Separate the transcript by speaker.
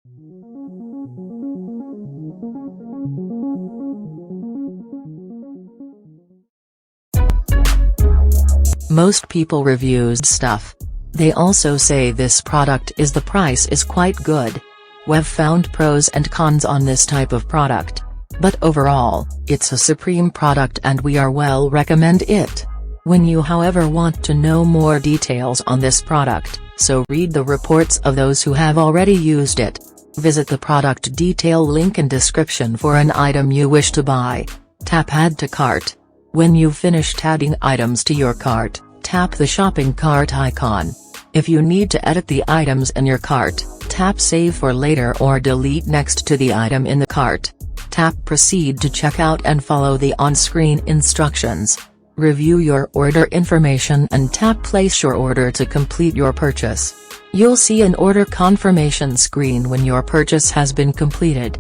Speaker 1: Most people reviews stuff. They also say this product is the price is quite good. We've found pros and cons on this type of product. But overall, it's a supreme product and we are well recommend it. When you however want to know more details on this product, so read the reports of those who have already used it. Visit the product detail link in description for an item you wish to buy. Tap add to cart. When you've finished adding items to your cart, tap the shopping cart icon. If you need to edit the items in your cart, tap save for later or delete next to the item in the cart. Tap proceed to checkout and follow the on-screen instructions. Review your order information and tap place your order to complete your purchase. You'll see an order confirmation screen when your purchase has been completed.